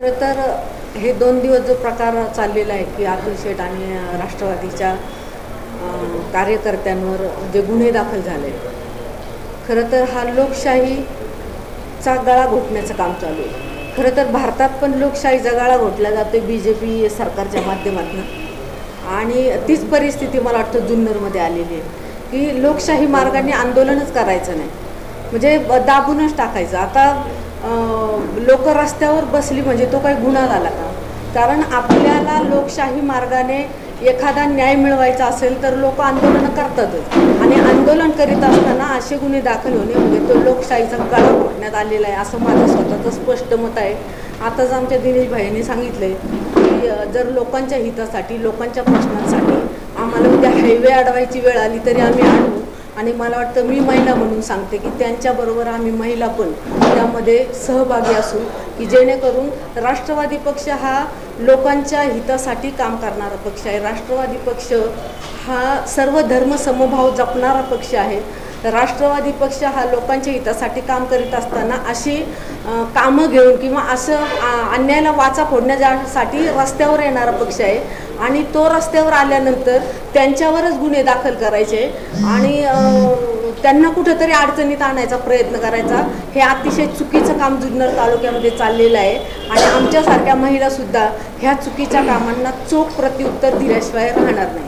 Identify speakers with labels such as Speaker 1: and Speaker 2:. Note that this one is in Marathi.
Speaker 1: तर हे 2 दिवस जो प्रकार चाललेला आहे की अतुल शेठ आणि राष्ट्रवादीच्या कार्यकर्त्यांवर जे गुन्हे दाखल झाले, खरं तर हा लोकशाहीचा गळा घोटण्याचं काम चालू आहे। खरं तर भारतात पण लोकशाहीचा गळा घोटला जातो बीजेपी सरकारच्या माध्यमातून, आणि तीच परिस्थिती मला वाटतं जुन्नरमध्ये आलेली आहे की लोकशाही मार्गाने आंदोलनच करायचं नाही, म्हणजे दाबूनच टाकायचं। आता लोक रस्त्यावर बसली म्हणजे तो काही गुन्हा झाला का? कारण आपल्याला लोकशाही मार्गाने एखादा न्याय मिळवायचा असेल तर लोक आंदोलन करतातच, आणि आंदोलन करीत असताना असे गुन्हे दाखल होणे म्हणजे तो लोकशाहीचा गळा घोटण्यात आलेला आहे असं माझं स्वतःचं स्पष्ट मत आहे। आताच आमच्या दिनेश भाईंनी सांगितलंय की जर लोकांच्या हितासाठी, लोकांच्या प्रश्नांसाठी आम्हाला उद्या हायवे अडवायची वेळ आली तरी आम्ही अडवू, आणि मला वाटतं मी महिला म्हणून सांगते की त्यांच्याबरोबर आम्ही महिला पण त्यामध्ये सहभागी असू, की जेणेकरून राष्ट्रवादी पक्ष हा लोकांच्या हितासाठी काम करणारा पक्ष आहे। राष्ट्रवादी पक्ष हा सर्व धर्म समभाव जपणारा पक्ष आहे। राष्ट्रवादी पक्ष हा लोकांच्या हितासाठी काम करीत असताना अशी कामं घेऊन किंवा असं अन्यायाला वाचा फोडण्यासाठी रस्त्यावर येणारा पक्ष आहे, आणि तो रस्त्यावर आल्यानंतर त्यांच्यावरच गुन्हे दाखल करायचे आणि त्यांना कुठेतरी अडचणीत आणायचा प्रयत्न करायचा, हे अतिशय चुकीचं काम जुन्नर तालुक्यामध्ये चाललेलं आहे। आणि आमच्यासारख्या महिलासुद्धा ह्या चुकीच्या कामांना चोख प्रत्युत्तर दिल्याशिवाय राहणार नाही।